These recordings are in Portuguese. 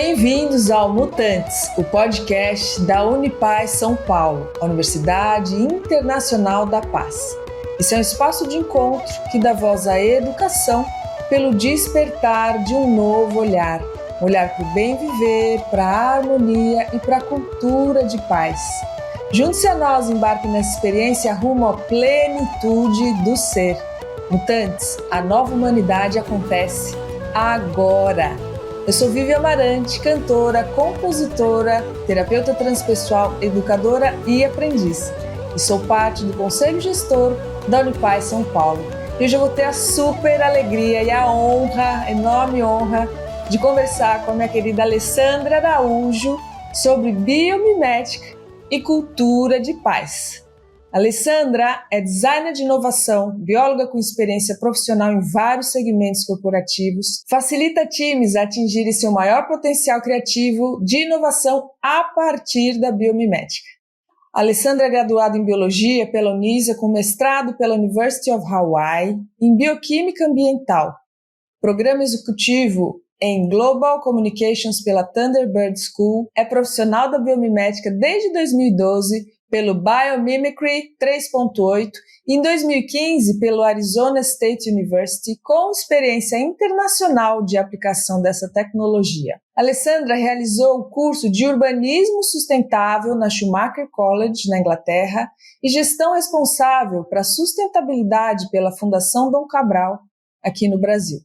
Bem-vindos ao Mutantes, o podcast da Unipaz São Paulo, a Universidade Internacional da Paz. Esse é um espaço de encontro que dá voz à educação pelo despertar de um novo olhar. Um olhar para o bem viver, para a harmonia e para a cultura de paz. Junte-se a nós, embarque nessa experiência rumo à plenitude do ser. Mutantes, a nova humanidade acontece agora. Eu sou Vivi Amarante, cantora, compositora, terapeuta transpessoal, educadora e aprendiz. E sou parte do Conselho Gestor da Unipaz São Paulo. E hoje eu vou ter a super alegria e a honra, enorme honra, de conversar com a minha querida Alessandra Araújo sobre biomimética e cultura de paz. Alessandra é designer de inovação, bióloga com experiência profissional em vários segmentos corporativos, facilita times a atingirem seu maior potencial criativo de inovação a partir da biomimética. Alessandra é graduada em Biologia pela Unisa, com mestrado pela University of Hawaii em Bioquímica Ambiental, programa executivo em Global Communications pela Thunderbird School, é profissional da biomimética desde 2012 pelo Biomimicry 3.8 e em 2015 pelo Arizona State University, com experiência internacional de aplicação dessa tecnologia. Alessandra realizou o curso de Urbanismo Sustentável na Schumacher College, na Inglaterra, e Gestão Responsável para a Sustentabilidade pela Fundação Dom Cabral, aqui no Brasil.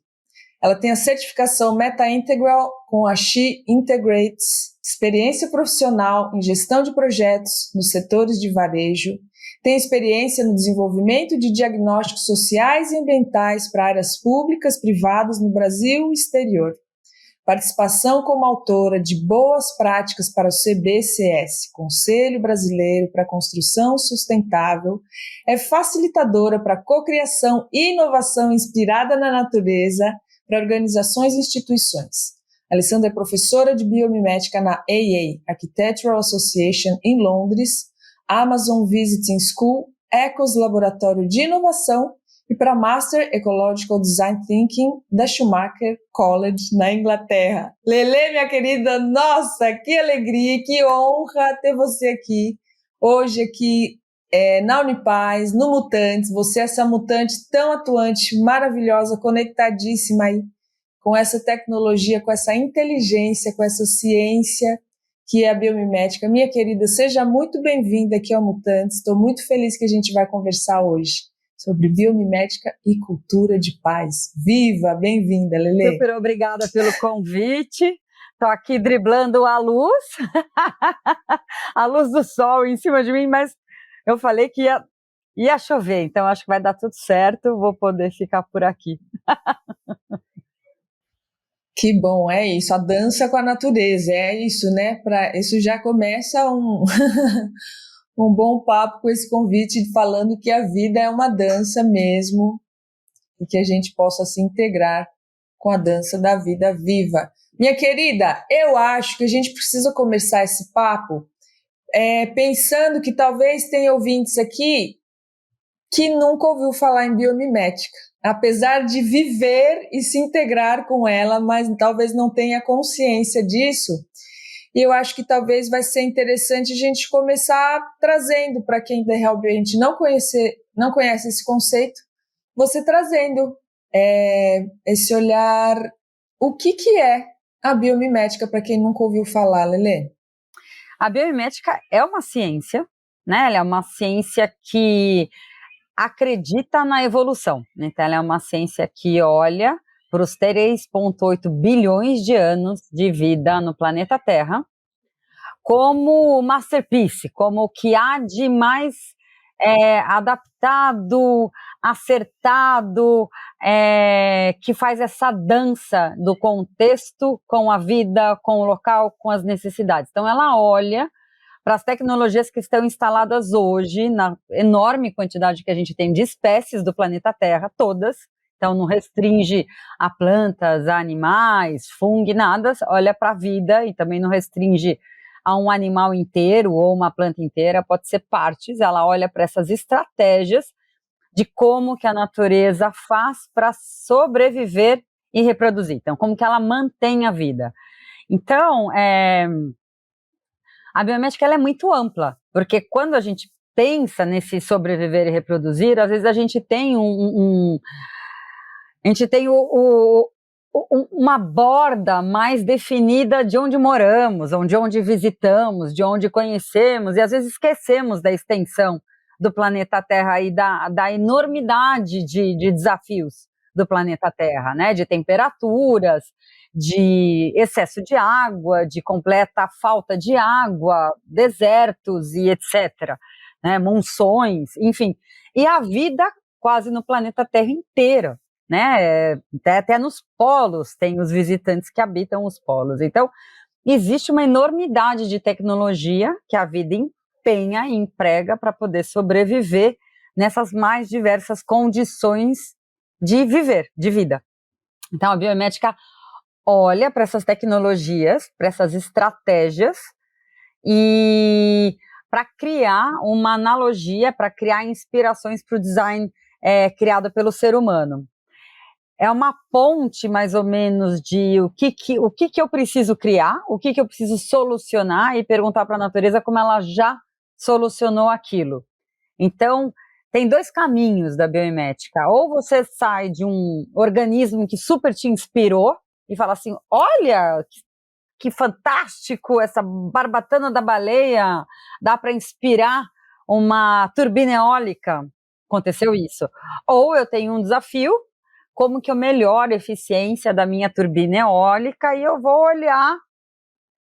Ela tem a certificação Meta Integral com a She Integrates, experiência profissional em gestão de projetos nos setores de varejo, tem experiência no desenvolvimento de diagnósticos sociais e ambientais para áreas públicas, privadas no Brasil e exterior. Participação como autora de Boas Práticas para o CBCS, Conselho Brasileiro para a Construção Sustentável, é facilitadora para cocriação e inovação inspirada na natureza para organizações e instituições. Alessandra é professora de biomimética na AA, Architectural Association, em Londres, Amazon Visiting School, Ecos Laboratório de Inovação e para Master Ecological Design Thinking da Schumacher College, na Inglaterra. Lelê, minha querida, nossa, que alegria, que honra ter você aqui, hoje aqui na Unipaz, no Mutantes, você é essa mutante tão atuante, maravilhosa, conectadíssima aí, com essa tecnologia, com essa inteligência, com essa ciência que é a biomimética. Minha querida, seja muito bem-vinda aqui ao Mutantes. Estou muito feliz que a gente vai conversar hoje sobre biomimética e cultura de paz. Viva! Bem-vinda, Lelê. Super obrigada pelo convite. Estou aqui driblando a luz, a luz do sol em cima de mim, mas eu falei que ia chover, então acho que vai dar tudo certo, vou poder ficar por aqui. Que bom, é isso, a dança com a natureza, é isso, né? Isso já começa um bom papo com esse convite, falando que a vida é uma dança mesmo e que a gente possa se integrar com a dança da vida viva. Minha querida, eu acho que a gente precisa começar esse papo pensando que talvez tenha ouvintes aqui que nunca ouviu falar em biomimética, apesar de viver e se integrar com ela, mas talvez não tenha consciência disso. E eu acho que talvez vai ser interessante a gente começar trazendo, para quem realmente não conhece esse conceito, você trazendo esse olhar, o que é a biomimética, para quem nunca ouviu falar, Lelê? A biomimética é uma ciência, né? Ela é uma ciência que acredita na evolução. Então, ela é uma ciência que olha para os 3,8 bilhões de anos de vida no planeta Terra como masterpiece, como o que há de mais adaptado, acertado, que faz essa dança do contexto com a vida, com o local, com as necessidades. Então, ela olha para as tecnologias que estão instaladas hoje, na enorme quantidade que a gente tem de espécies do planeta Terra, todas, então não restringe a plantas, a animais, fungo, nada, olha para a vida e também não restringe a um animal inteiro ou uma planta inteira, pode ser partes, ela olha para essas estratégias de como que a natureza faz para sobreviver e reproduzir, então como que ela mantém a vida. Então, a biomédica ela é muito ampla, porque quando a gente pensa nesse sobreviver e reproduzir, às vezes a gente tem a gente tem uma borda mais definida de onde moramos, de onde visitamos, de onde conhecemos, e às vezes esquecemos da extensão do planeta Terra e da enormidade de desafios do planeta Terra, né? De temperaturas, de excesso de água, de completa falta de água, desertos e etc., né? Monções, enfim. E a vida quase no planeta Terra inteiro, né? Até nos polos tem os visitantes que habitam os polos. Então, existe uma enormidade de tecnologia que a vida empenha e emprega para poder sobreviver nessas mais diversas condições de viver, de vida. Então, a biomédica olha para essas tecnologias, para essas estratégias e para criar uma analogia, para criar inspirações para o design criado pelo ser humano. É uma ponte, mais ou menos, de o que eu preciso criar, o que eu preciso solucionar e perguntar para a natureza como ela já solucionou aquilo. Então, tem dois caminhos da biomimética. Ou você sai de um organismo que super te inspirou e fala assim, olha, que fantástico, essa barbatana da baleia, dá para inspirar uma turbina eólica. Aconteceu isso. Ou eu tenho um desafio, como que eu melhoro a eficiência da minha turbina eólica e eu vou olhar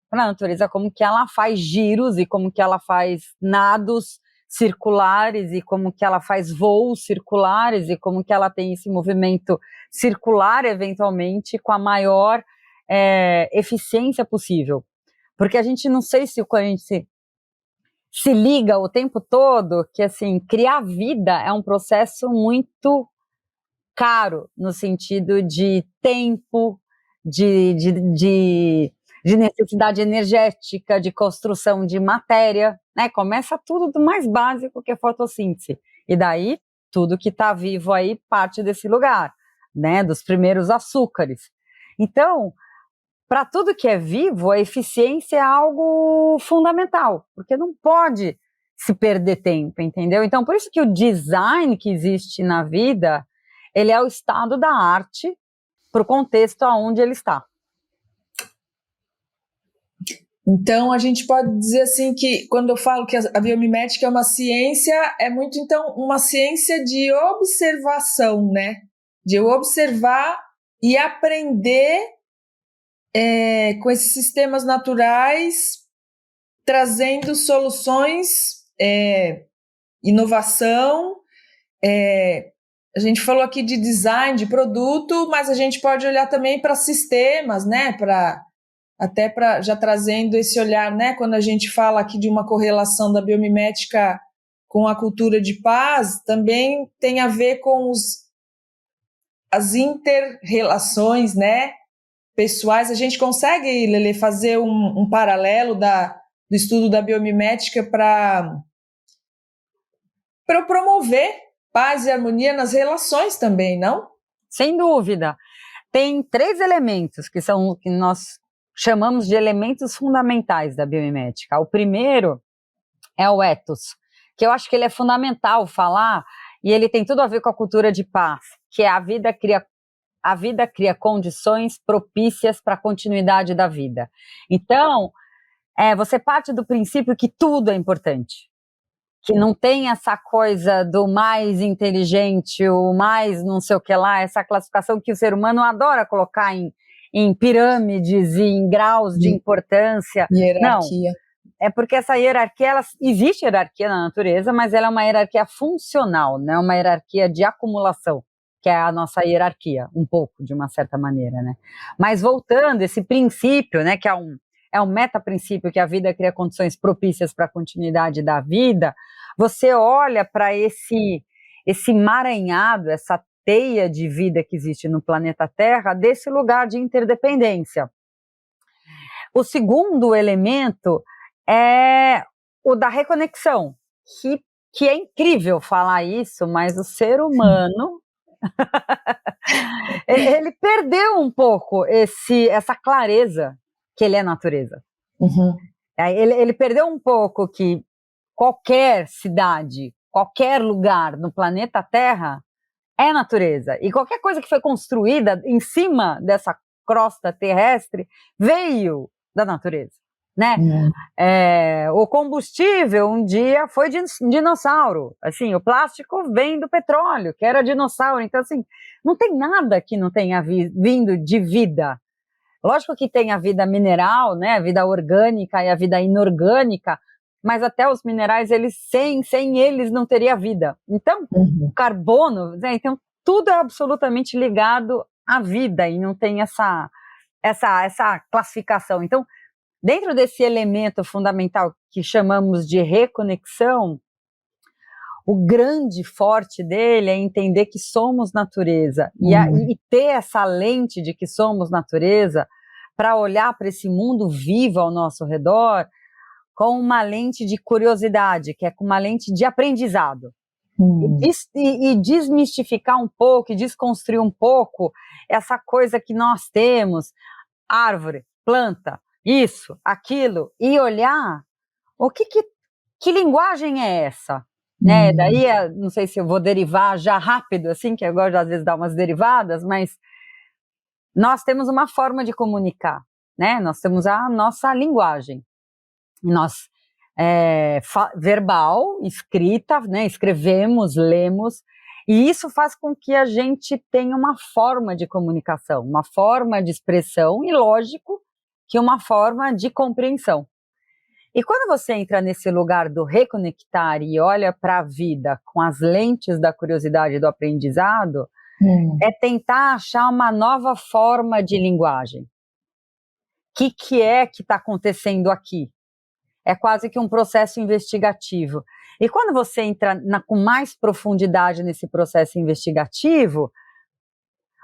para a natureza como que ela faz giros e como que ela faz nados circulares e como que ela faz voos circulares e como que ela tem esse movimento circular eventualmente com a maior eficiência possível. Porque a gente não sei se quando a gente se liga o tempo todo que assim, criar vida é um processo muito caro no sentido de tempo, de necessidade energética, de construção de matéria, né? Começa tudo do mais básico que é fotossíntese. E daí, tudo que está vivo aí parte desse lugar, né? Dos primeiros açúcares. Então, para tudo que é vivo, a eficiência é algo fundamental, porque não pode se perder tempo, entendeu? Então, por isso que o design que existe na vida, ele é o estado da arte para o contexto aonde ele está. Então, a gente pode dizer assim que, quando eu falo que a biomimética é uma ciência, é muito, então, uma ciência de observação, né? De eu observar e aprender com esses sistemas naturais, trazendo soluções, inovação. A gente falou aqui de design, de produto, mas a gente pode olhar também para sistemas, né? Até para já trazendo esse olhar, né? Quando a gente fala aqui de uma correlação da biomimética com a cultura de paz, também tem a ver com as inter-relações, né? Pessoais. A gente consegue, Lelê, fazer um paralelo do estudo da biomimética para promover paz e harmonia nas relações também, não? Sem dúvida. Tem 3 elementos que nós chamamos de elementos fundamentais da biomimética. O primeiro é o ethos, que eu acho que ele é fundamental falar, e ele tem tudo a ver com a cultura de paz, que é a vida cria condições propícias para a continuidade da vida. Então, você parte do princípio que tudo é importante, que não tem essa coisa do mais inteligente, o mais não sei o que lá, essa classificação que o ser humano adora colocar em pirâmides e em graus de importância. Hierarquia. Não, é porque essa hierarquia, existe hierarquia na natureza, mas ela é uma hierarquia funcional, não é uma hierarquia de acumulação, que é a nossa hierarquia, um pouco, de uma certa maneira, né? Mas voltando, esse princípio, né, que é um meta-princípio que a vida cria condições propícias para a continuidade da vida, você olha para esse emaranhado, essa teia de vida que existe no planeta Terra, desse lugar de interdependência. O segundo elemento é o da reconexão, que é incrível falar isso, mas o ser humano ele perdeu um pouco essa clareza que ele é natureza. Uhum. Ele perdeu um pouco que qualquer cidade, qualquer lugar no planeta Terra é natureza. E qualquer coisa que foi construída em cima dessa crosta terrestre veio da natureza, né? Uhum. O combustível um dia foi de dinossauro. Assim, o plástico vem do petróleo, que era dinossauro. Então, assim, não tem nada que não tenha vindo de vida. Lógico que tem a vida mineral, né? A vida orgânica e a vida inorgânica, mas até os minerais, eles sem eles não teria vida. Então, o carbono, né? Então, tudo é absolutamente ligado à vida e não tem essa classificação. Então, dentro desse elemento fundamental que chamamos de reconexão, o grande forte dele é entender que somos natureza e ter essa lente de que somos natureza para olhar para esse mundo vivo ao nosso redor com uma lente de curiosidade, que é com uma lente de aprendizado. E desmistificar um pouco, e desconstruir um pouco essa coisa que nós temos, árvore, planta, isso, aquilo, e olhar que linguagem é essa? Né? Daí, não sei se eu vou derivar já rápido, assim, que eu gosto de, às vezes, dar umas derivadas, mas nós temos uma forma de comunicar, né? Nós temos a nossa linguagem. Nós, verbal, escrita, né? Escrevemos, lemos, e isso faz com que a gente tenha uma forma de comunicação, uma forma de expressão, e lógico que uma forma de compreensão. E quando você entra nesse lugar do reconectar e olha para a vida com as lentes da curiosidade e do aprendizado, é tentar achar uma nova forma de linguagem. O que é que está acontecendo aqui? É quase que um processo investigativo. E quando você entra com mais profundidade nesse processo investigativo,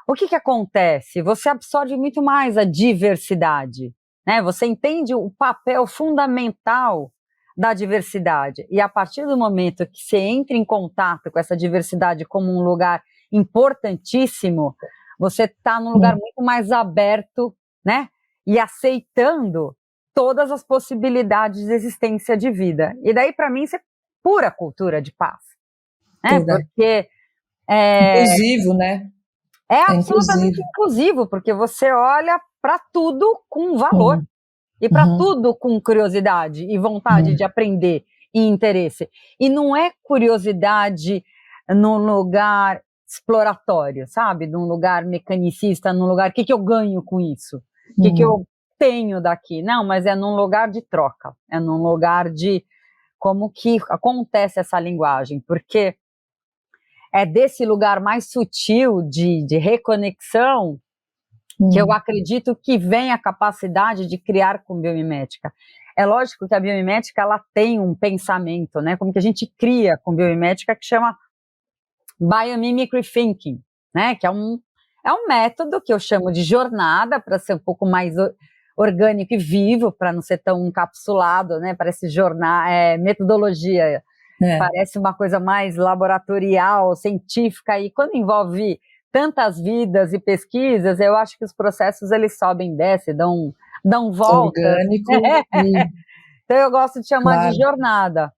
o que acontece? Você absorve muito mais a diversidade. Né? Você entende o papel fundamental da diversidade, e a partir do momento que você entra em contato com essa diversidade como um lugar importantíssimo, você está num lugar muito mais aberto, né? E aceitando todas as possibilidades de existência de vida. E daí, para mim, isso é pura cultura de paz. Né? Porque inclusivo, né? É absolutamente inclusivo, porque você olha para tudo com valor e para tudo com curiosidade e vontade de aprender e interesse. E não é curiosidade num lugar exploratório, sabe? Num lugar mecanicista, num lugar, o que eu ganho com isso? O que eu tenho daqui? Não, mas é num lugar de troca, é num lugar de como que acontece essa linguagem, porque é desse lugar mais sutil de reconexão que eu acredito que vem a capacidade de criar com biomimética. É lógico que a biomimética, ela tem um pensamento, né? Como que a gente cria com biomimética, que chama biomimicry thinking, né? Que é um método que eu chamo de jornada, para ser um pouco mais orgânico e vivo, para não ser tão encapsulado, né? Parece metodologia. Parece uma coisa mais laboratorial, científica, e quando envolve tantas vidas e pesquisas, eu acho que os processos, eles sobem e descem, dão voltas. Orgânico. Então eu gosto de chamar de jornada.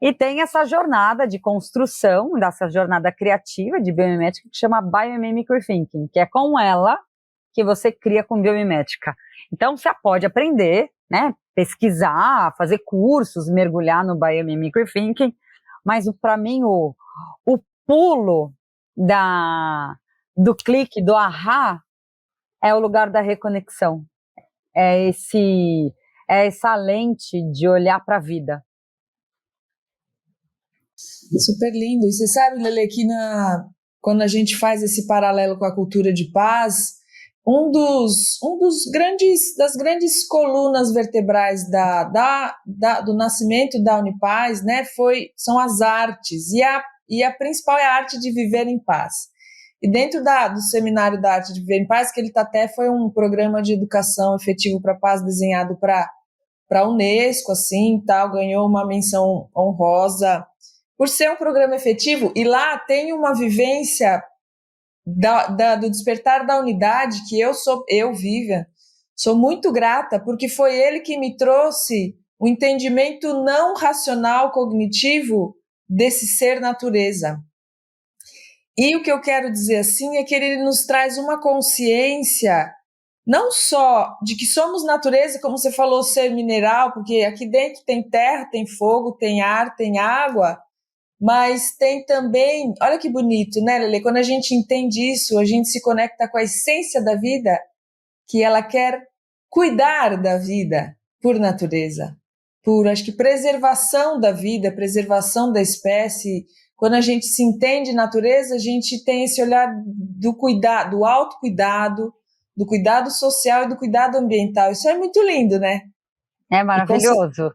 E tem essa jornada de construção, dessa jornada criativa de biomimética, que chama Biomimicry Thinking, que é com ela que você cria com biomimética. Então você pode aprender, né, pesquisar, fazer cursos, mergulhar no Biomimicry Thinking, mas para mim o pulo do clique, do ahá, é o lugar da reconexão. É essa lente de olhar para a vida. Super lindo. E você sabe, Lelê, que quando a gente faz esse paralelo com a cultura de paz, das grandes colunas vertebrais do nascimento da Unipaz, né, são as artes, e a principal é a arte de viver em paz. E dentro do seminário da arte de viver em paz, que ele até foi um programa de educação efetivo para a paz desenhado para a Unesco, assim, tal, ganhou uma menção honrosa por ser um programa efetivo, e lá tem uma vivência do despertar da unidade que eu, Vivian, Sou muito grata porque foi ele que me trouxe o entendimento não racional cognitivo desse ser natureza. E o que eu quero dizer assim é que ele nos traz uma consciência não só de que somos natureza, como você falou, ser mineral, porque aqui dentro tem terra, tem fogo, tem ar, tem água, mas tem também, olha que bonito, né, Lelê? Quando a gente entende isso, a gente se conecta com a essência da vida, que ela quer cuidar da vida por natureza, por, acho que, preservação da vida, preservação da espécie. Quando a gente se entende natureza, a gente tem esse olhar do cuidado, do autocuidado, do cuidado social e do cuidado ambiental. Isso é muito lindo, né? É maravilhoso.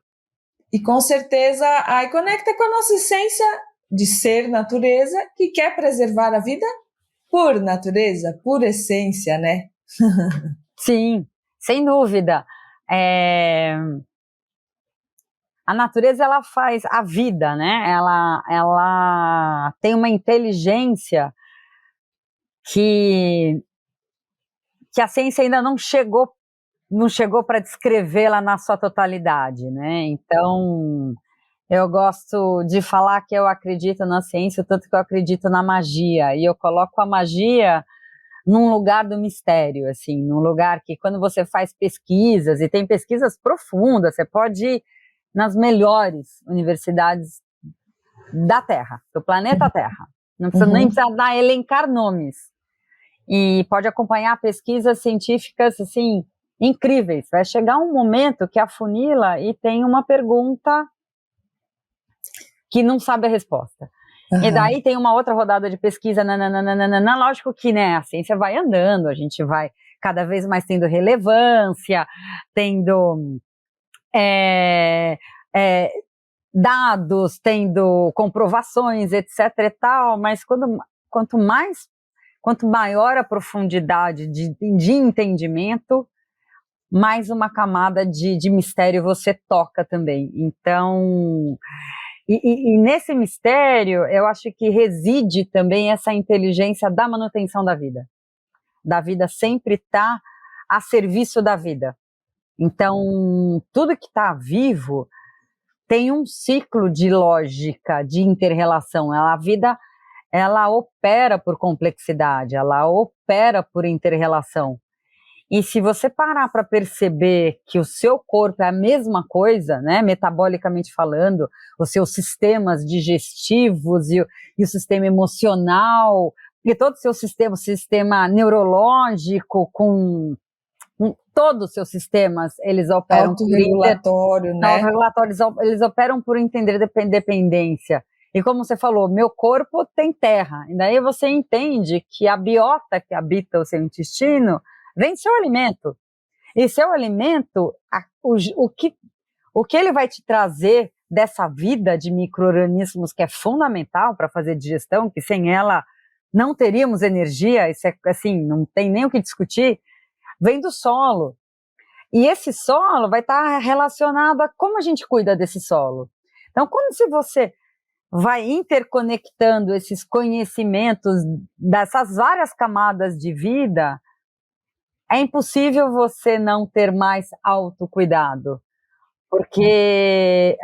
E com certeza aí conecta com a nossa essência de ser natureza, que quer preservar a vida por natureza, por essência, né? Sim, sem dúvida. A natureza, ela faz a vida, né? Ela tem uma inteligência que a ciência ainda não chegou para descrevê-la na sua totalidade, né? Então, eu gosto de falar que eu acredito na ciência, tanto que eu acredito na magia, e eu coloco a magia num lugar do mistério, assim, num lugar que quando você faz pesquisas, e tem pesquisas profundas, você pode ir nas melhores universidades da Terra, do planeta Terra, não precisa nem elencar nomes, e pode acompanhar pesquisas científicas, assim, incríveis. Vai chegar um momento que afunila e tem uma pergunta que não sabe a resposta. E daí tem uma outra rodada de pesquisa, lógico que, né, a ciência vai andando, a gente vai cada vez mais tendo relevância, tendo dados, tendo comprovações, etc e tal, mas quanto maior a profundidade de entendimento, mais uma camada de mistério você toca também. Então, e nesse mistério, eu acho que reside também essa inteligência da manutenção da vida sempre está a serviço da vida. Então, tudo que está vivo tem um ciclo de lógica, de inter-relação. A vida, ela opera por complexidade, ela opera por inter-relação. E se você parar para perceber que o seu corpo é a mesma coisa, né, metabolicamente falando, os seus sistemas digestivos e o sistema emocional, e todo o seu sistema, o sistema neurológico, com todos os seus sistemas, eles operam autorregulatório, né? Autorregulatórios, eles operam por interdependência. E como você falou, meu corpo tem terra, e daí você entende que a biota que habita o seu intestino vem do seu alimento. E seu alimento, o que ele vai te trazer dessa vida de micro-organismos que é fundamental para fazer digestão, que sem ela não teríamos energia, isso é assim, não tem nem o que discutir, vem do solo. E esse solo vai estar relacionado a como a gente cuida desse solo. Então, se você vai interconectando esses conhecimentos dessas várias camadas de vida, é impossível você não ter mais autocuidado, porque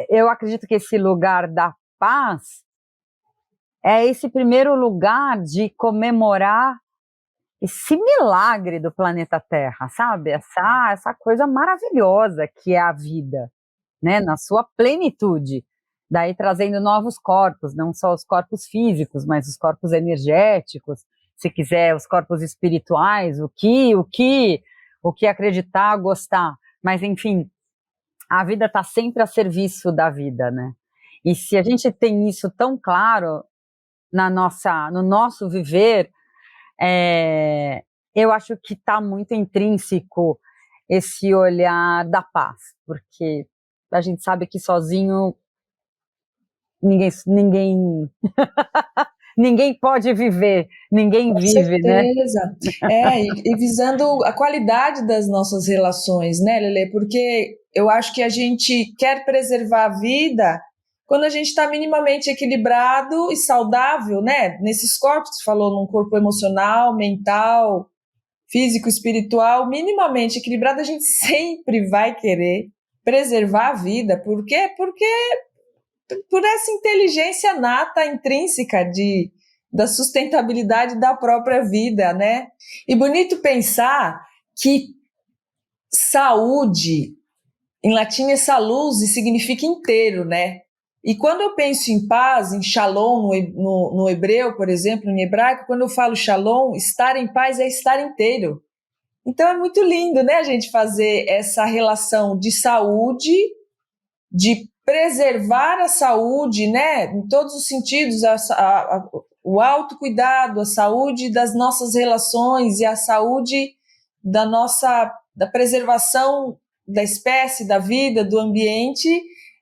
eu acredito que esse lugar da paz é esse primeiro lugar de comemorar esse milagre do planeta Terra, sabe? Essa coisa maravilhosa que é a vida, né? Na sua plenitude. Daí trazendo novos corpos, não só os corpos físicos, mas os corpos energéticos, se quiser, os corpos espirituais, o que acreditar, gostar. Mas, enfim, a vida está sempre a serviço da vida, né? E se a gente tem isso tão claro no nosso viver, eu acho que está muito intrínseco esse olhar da paz, porque a gente sabe que sozinho ninguém ninguém pode viver, ninguém Com vive, certeza. né? E visando a qualidade das nossas relações, né, Lelê? Porque eu acho que a gente quer preservar a vida quando a gente está minimamente equilibrado e saudável, né? Nesses corpos, você falou, num corpo emocional, mental, físico, espiritual, minimamente equilibrado, a gente sempre vai querer preservar a vida. Por quê? Porque por essa inteligência nata, intrínseca da sustentabilidade da própria vida, né? E bonito pensar que saúde, em latim é salus, e significa inteiro, né? E quando eu penso em paz, em shalom, no hebreu, por exemplo, em hebraico, quando eu falo shalom, estar em paz é estar inteiro. Então é muito lindo, né, a gente fazer essa relação de saúde, de preservar a saúde, né, em todos os sentidos, o autocuidado, a saúde das nossas relações e a saúde da preservação da espécie, da vida, do ambiente.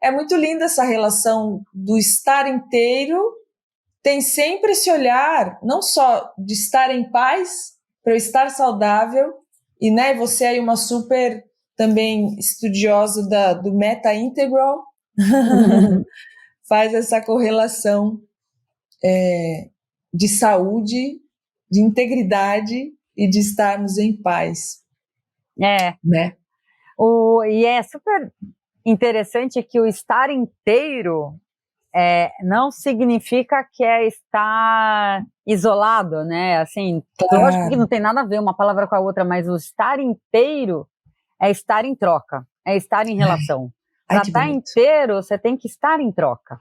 É muito linda essa relação do estar inteiro, tem sempre esse olhar, não só de estar em paz, para eu estar saudável, e né, você aí uma super também estudiosa do Meta Integral, faz essa correlação de saúde, de integridade e de estarmos em paz. Né? E é super interessante que o estar inteiro não significa que é estar isolado, né? Assim, Claro. Lógico que não tem nada a ver uma palavra com a outra, mas o estar inteiro é estar em troca, é estar em relação. Para estar inteiro, você tem que estar em troca.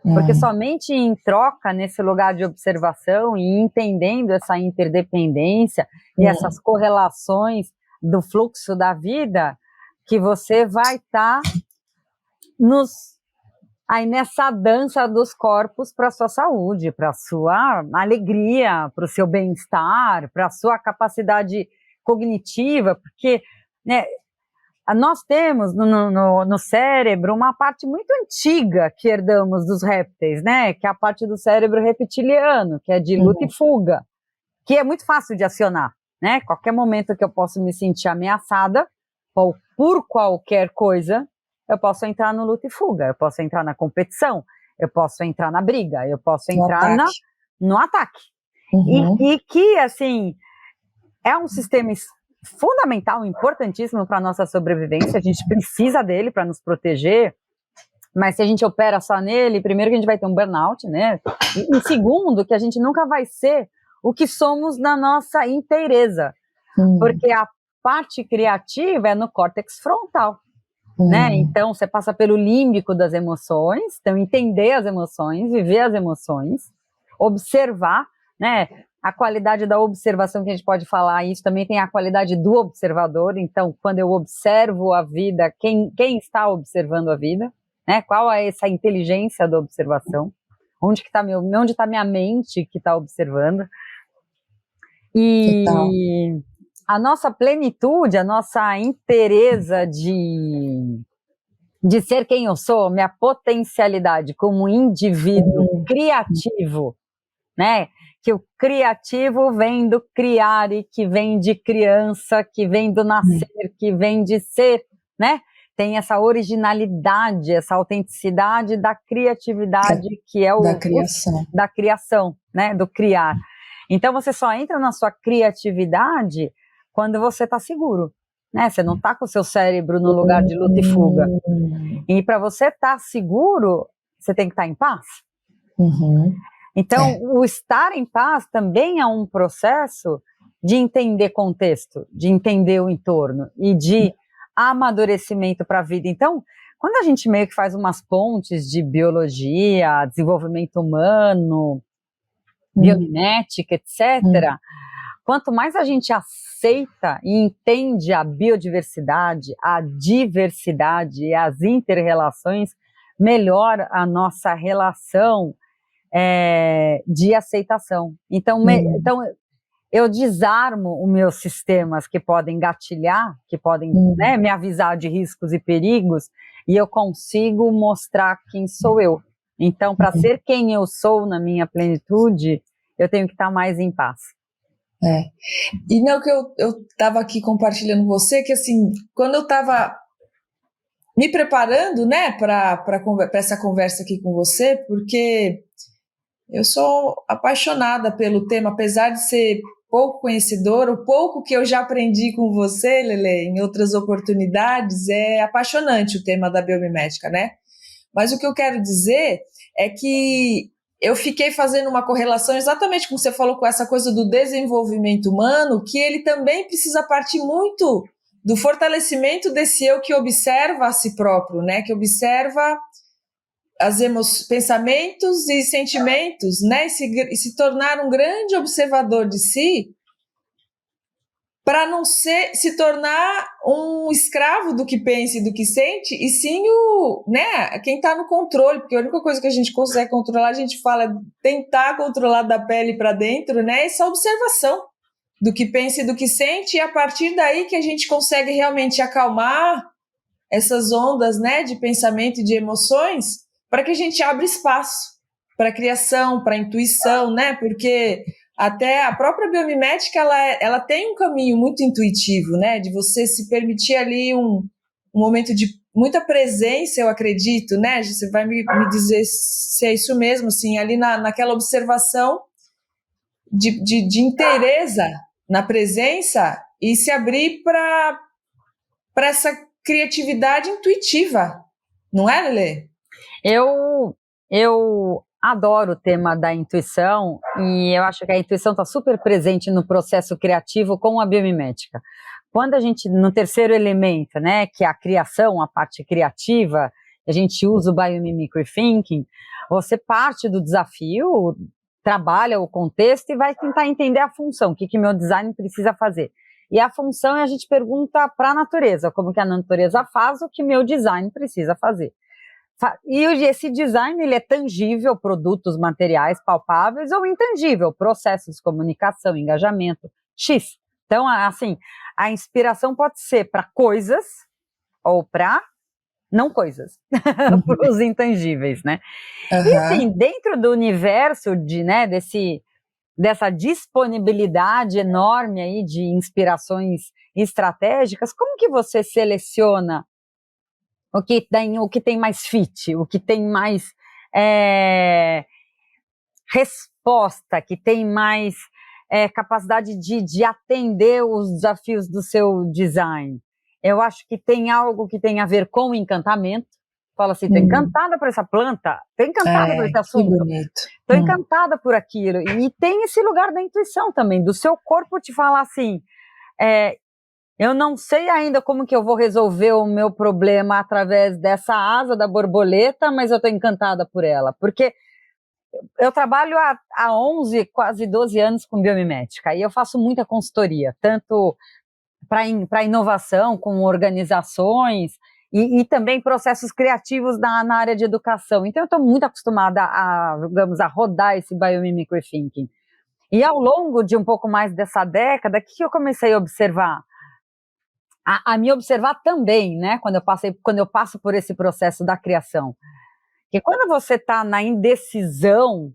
Porque somente em troca, nesse lugar de observação e entendendo essa interdependência e essas correlações do fluxo da vida, que você vai estar aí nessa dança dos corpos para a sua saúde, para a sua alegria, para o seu bem-estar, para a sua capacidade cognitiva, porque né, nós temos no cérebro uma parte muito antiga que herdamos dos répteis, né? Que é a parte do cérebro reptiliano, que é de luta e fuga, que é muito fácil de acionar, né? Qualquer momento que eu posso me sentir ameaçada por qualquer coisa, eu posso entrar no luta e fuga, eu posso entrar na competição, eu posso entrar na briga, eu posso entrar no ataque. E que, assim, é um sistema fundamental, importantíssimo para a nossa sobrevivência, a gente precisa dele para nos proteger, mas se a gente opera só nele, primeiro que a gente vai ter um burnout, né? E segundo, que a gente nunca vai ser o que somos na nossa inteireza, porque a parte criativa é no córtex frontal, né? Então, você passa pelo límbico das emoções, então entender as emoções, viver as emoções, observar, né? A qualidade da observação que a gente pode falar, isso também tem a qualidade do observador, então quando eu observo a vida, quem está observando a vida, né? Qual é essa inteligência da observação? Onde está minha mente que está observando? E a nossa plenitude, a nossa inteireza de ser quem eu sou, minha potencialidade como indivíduo criativo, né? Que o criativo vem do criar e que vem de criança, que vem do nascer, que vem de ser, né? Tem essa originalidade, essa autenticidade da criatividade que é da criação, né? Do criar. Então você só entra na sua criatividade quando você está seguro, né? Você não está com o seu cérebro no lugar de luta e fuga. E para você estar seguro, você tem que estar em paz. Então, o estar em paz também é um processo de entender contexto, de entender o entorno e de amadurecimento para a vida. Então, quando a gente meio que faz umas pontes de biologia, desenvolvimento humano, biomimética, etc., quanto mais a gente aceita e entende a biodiversidade, a diversidade e as inter-relações, melhor a nossa relação de aceitação. Então, eu desarmo os meus sistemas que podem gatilhar, que podem né, me avisar de riscos e perigos, e eu consigo mostrar quem sou eu. Então, para ser quem eu sou na minha plenitude, eu tenho que estar mais em paz. E não que eu estava aqui compartilhando com você, que assim, quando eu estava me preparando, né, para essa conversa aqui com você, porque eu sou apaixonada pelo tema, apesar de ser pouco conhecedora, o pouco que eu já aprendi com você, Lele, em outras oportunidades, é apaixonante o tema da biomimética, né? Mas o que eu quero dizer é que eu fiquei fazendo uma correlação exatamente como você falou com essa coisa do desenvolvimento humano, que ele também precisa partir muito do fortalecimento desse eu que observa a si próprio, né? Que observa pensamentos e sentimentos, né? E se tornar um grande observador de si, para não se tornar um escravo do que pensa e do que sente, e sim quem está no controle, porque a única coisa que a gente consegue controlar, a gente fala, tentar controlar da pele para dentro, né? Essa observação do que pensa e do que sente, e a partir daí que a gente consegue realmente acalmar essas ondas, né, de pensamento e de emoções, para que a gente abra espaço para a criação, para a intuição, né? Porque até a própria biomimética, ela tem um caminho muito intuitivo, né? De você se permitir ali um momento de muita presença, eu acredito, né? Você vai me dizer se é isso mesmo, assim, ali naquela observação de inteireza na presença e se abrir para essa criatividade intuitiva, não é, Lelê? Eu adoro o tema da intuição e eu acho que a intuição está super presente no processo criativo com a biomimética. Quando a gente, no terceiro elemento, né, que é a criação, a parte criativa, a gente usa o Biomimicry Thinking, você parte do desafio, trabalha o contexto e vai tentar entender a função, o que meu design precisa fazer. E a função a gente pergunta para a natureza, como que a natureza faz o que meu design precisa fazer. E esse design, ele é tangível, produtos, materiais, palpáveis, ou intangível, processos de comunicação, engajamento, X. Então, assim, a inspiração pode ser para coisas ou para não coisas, para os intangíveis, né? E assim, dentro do universo dessa disponibilidade enorme aí de inspirações estratégicas, como que você seleciona o que tem mais fit, o que tem mais resposta, que tem mais capacidade de atender os desafios do seu design? Eu acho que tem algo que tem a ver com o encantamento. Fala assim, estou encantada por essa planta, estou encantada por esse assunto, estou encantada por aquilo. E tem esse lugar da intuição também, do seu corpo te falar assim, eu não sei ainda como que eu vou resolver o meu problema através dessa asa da borboleta, mas eu estou encantada por ela, porque eu trabalho há 11, quase 12 anos com biomimética, e eu faço muita consultoria, tanto para inovação, com organizações, e também processos criativos na área de educação. Então, eu estou muito acostumada a rodar esse Biomimicry Thinking. E ao longo de um pouco mais dessa década, o que eu comecei a observar? A me observar também, né, quando eu passo por esse processo da criação. Que quando você está na indecisão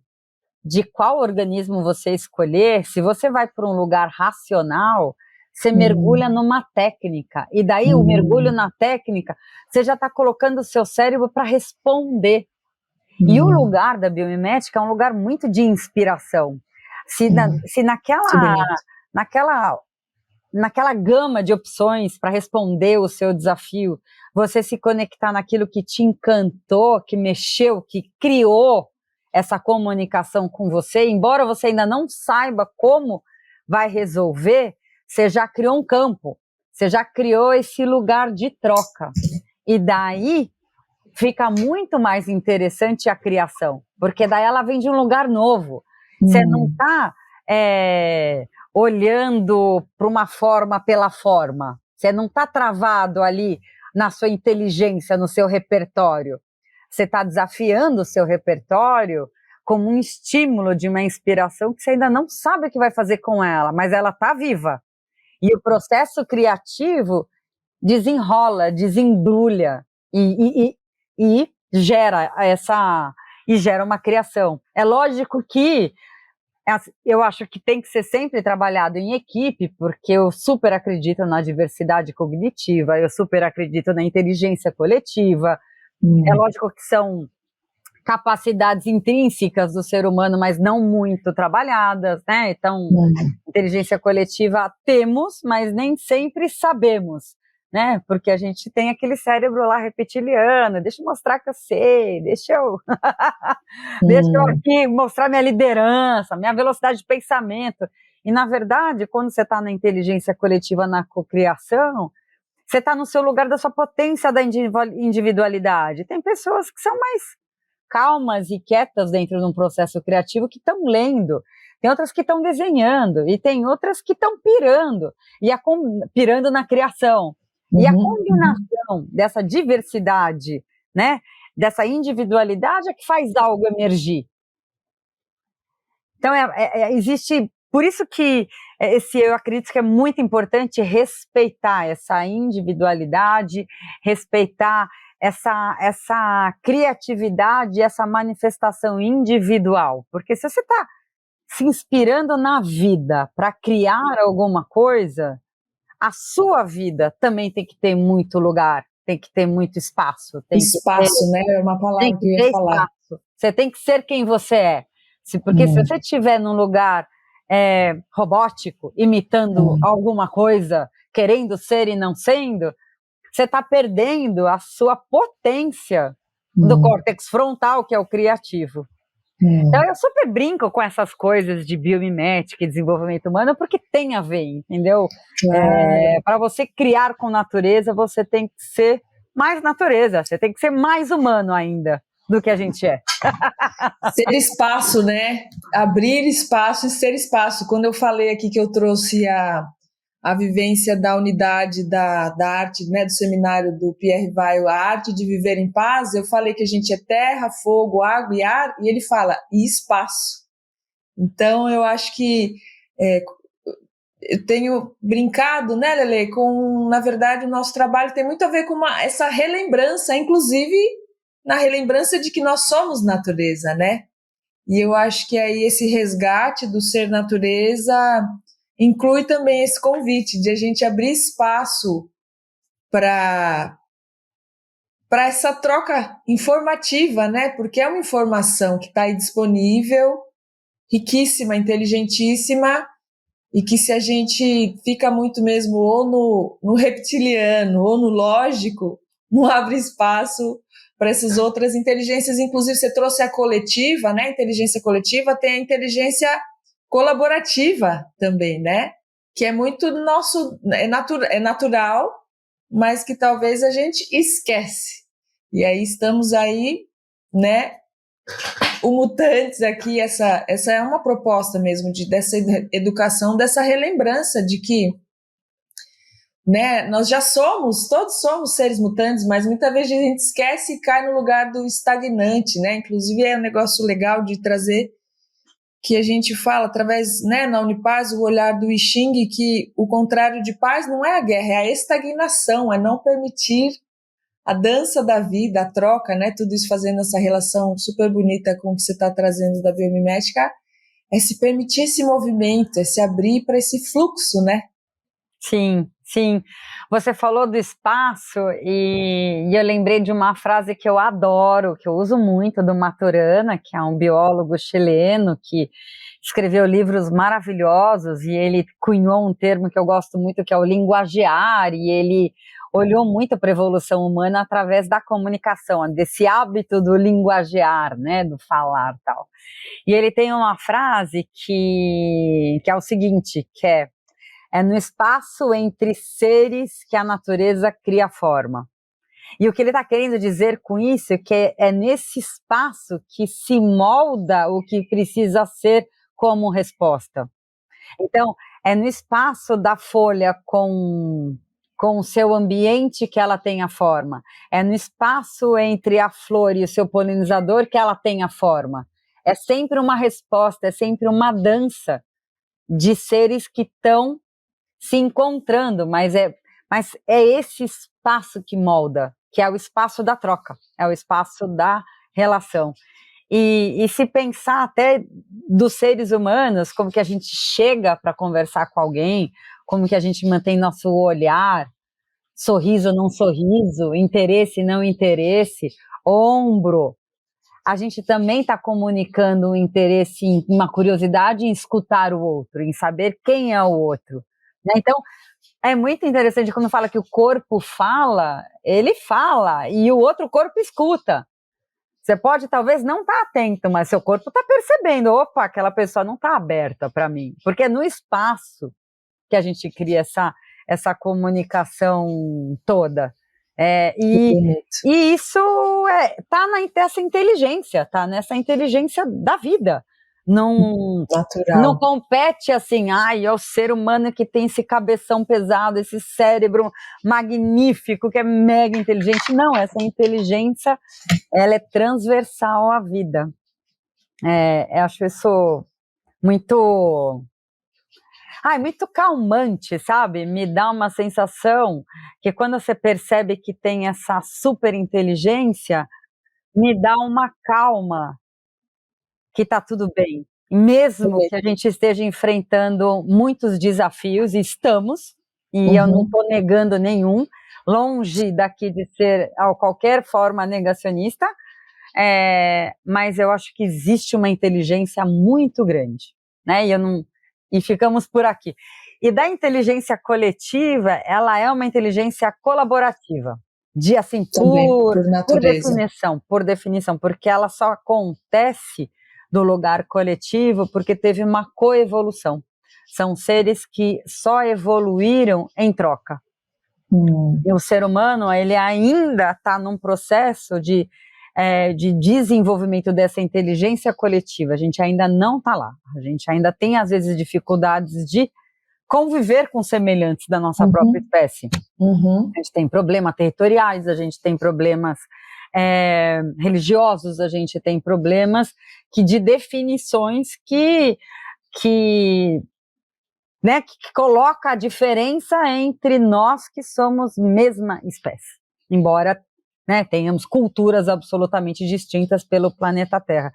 de qual organismo você escolher, se você vai para um lugar racional, você mergulha numa técnica, e daí o mergulho na técnica, você já está colocando o seu cérebro para responder. E o lugar da biomimética é um lugar muito de inspiração. Se naquela gama de opções para responder o seu desafio, você se conectar naquilo que te encantou, que mexeu, que criou essa comunicação com você, embora você ainda não saiba como vai resolver, você já criou um campo, você já criou esse lugar de troca. E daí fica muito mais interessante a criação, porque daí ela vem de um lugar novo. Você não está olhando para uma forma pela forma, você não está travado ali na sua inteligência, no seu repertório. Você está desafiando o seu repertório como um estímulo de uma inspiração que você ainda não sabe o que vai fazer com ela, mas ela está viva. E o processo criativo desenrola, desembrulha e gera uma criação. É lógico que eu acho que tem que ser sempre trabalhado em equipe, porque eu super acredito na diversidade cognitiva, eu super acredito na inteligência coletiva. É lógico que são capacidades intrínsecas do ser humano, mas não muito trabalhadas, né? Então, inteligência coletiva temos, mas nem sempre sabemos, né? Porque a gente tem aquele cérebro lá reptiliano, deixa eu mostrar que eu sei, deixa eu aqui mostrar minha liderança, minha velocidade de pensamento. E, na verdade, quando você está na inteligência coletiva, na cocriação, você está no seu lugar da sua potência da individualidade. Tem pessoas que são mais calmas e quietas dentro de um processo criativo que estão lendo, tem outras que estão desenhando, e tem outras que estão pirando, pirando na criação. E a combinação dessa diversidade, né, dessa individualidade é que faz algo emergir. Então, existe... Por isso que eu acredito que é muito importante respeitar essa individualidade, respeitar essa criatividade, essa manifestação individual. Porque se você está se inspirando na vida para criar alguma coisa, a sua vida também tem que ter muito lugar, tem que ter muito espaço. Espaço, né? É uma palavra que eu ia falar. Espaço. Você tem que ser quem você é. Porque se você estiver num lugar robótico, imitando alguma coisa, querendo ser e não sendo, você está perdendo a sua potência do córtex frontal, que é o criativo. Então, eu super brinco com essas coisas de biomimética e desenvolvimento humano, porque tem a ver, entendeu? Para você criar com natureza, você tem que ser mais natureza, você tem que ser mais humano ainda do que a gente é. Ser espaço, né? Abrir espaço e ser espaço. Quando eu falei aqui que eu trouxe a vivência da unidade da arte, né, do seminário do Pierre Weil, a arte de viver em paz, eu falei que a gente é terra, fogo, água e ar, e ele fala, e espaço. Então, eu acho que eu tenho brincado, né, Lelê, na verdade, o nosso trabalho tem muito a ver com essa relembrança, inclusive na relembrança de que nós somos natureza, né? E eu acho que aí esse resgate do ser natureza inclui também esse convite de a gente abrir espaço para essa troca informativa, né? Porque é uma informação que está aí disponível, riquíssima, inteligentíssima, e que se a gente fica muito mesmo ou no reptiliano ou no lógico, não abre espaço para essas outras inteligências. Inclusive, você trouxe a coletiva, né? A inteligência coletiva, tem a inteligência colaborativa também, né? Que é muito nosso, é natural, mas que talvez a gente esquece. E aí estamos aí, né? O Mutantes aqui, essa é uma proposta mesmo dessa educação, dessa relembrança de que, né, nós já todos somos seres mutantes, mas muitas vezes a gente esquece e cai no lugar do estagnante, né? Inclusive é um negócio legal de trazer, que a gente fala através, né, na Unipaz, o olhar do I Ching, que o contrário de paz não é a guerra, é a estagnação, é não permitir a dança da vida, a troca, né, tudo isso fazendo essa relação super bonita com o que você está trazendo da biomimética, é se permitir esse movimento, é se abrir para esse fluxo, né? Sim, sim. Você falou do espaço e eu lembrei de uma frase que eu adoro, que eu uso muito, do Maturana, que é um biólogo chileno que escreveu livros maravilhosos, e ele cunhou um termo que eu gosto muito, que é o linguagear, e ele olhou muito para a evolução humana através da comunicação, desse hábito do linguagear, né, do falar e tal. E ele tem uma frase que é o seguinte, que é no espaço entre seres que a natureza cria forma. E o que ele está querendo dizer com isso é que é nesse espaço que se molda o que precisa ser como resposta. Então, é no espaço da folha com o seu ambiente que ela tem a forma. É no espaço entre a flor e o seu polinizador que ela tem a forma. É sempre uma resposta, é sempre uma dança de seres que estão se encontrando, mas é esse espaço que molda, que é o espaço da troca, é o espaço da relação. E se pensar até dos seres humanos, como que a gente chega para conversar com alguém, como que a gente mantém nosso olhar, sorriso não sorriso, interesse não interesse, ombro, a gente também está comunicando um interesse, uma curiosidade em escutar o outro, em saber quem é o outro, né? Então, é muito interessante quando fala que o corpo fala, ele fala, e o outro corpo escuta. Você pode talvez não estar atento, mas seu corpo está percebendo, opa, aquela pessoa não está aberta para mim, porque é no espaço que a gente cria essa comunicação toda. E isso está nessa inteligência, tá nessa inteligência da vida. Não compete assim, é o ser humano que tem esse cabeção pesado, esse cérebro magnífico, que é mega inteligente. Não, essa inteligência, ela é transversal à vida. Eu acho isso muito calmante, sabe? Me dá uma sensação que quando você percebe que tem essa super inteligência, me dá uma calma, que está tudo bem. Mesmo que a gente esteja enfrentando muitos desafios, e estamos, e eu não estou negando nenhum, longe daqui de ser, de qualquer forma, negacionista, mas eu acho que existe uma inteligência muito grande, né? E ficamos por aqui. E da inteligência coletiva, ela é uma inteligência colaborativa, assim, por definição, porque ela só acontece do lugar coletivo porque teve uma coevolução. São seres que só evoluíram em troca. E o ser humano, ele ainda está num processo de desenvolvimento dessa inteligência coletiva. A gente ainda não está lá. A gente ainda tem, às vezes, dificuldades de conviver com semelhantes da nossa própria espécie. A gente tem problemas territoriais, a gente tem problemas religiosos, a gente tem problemas de definições que coloca a diferença entre nós que somos mesma espécie, embora tenhamos culturas absolutamente distintas pelo planeta Terra.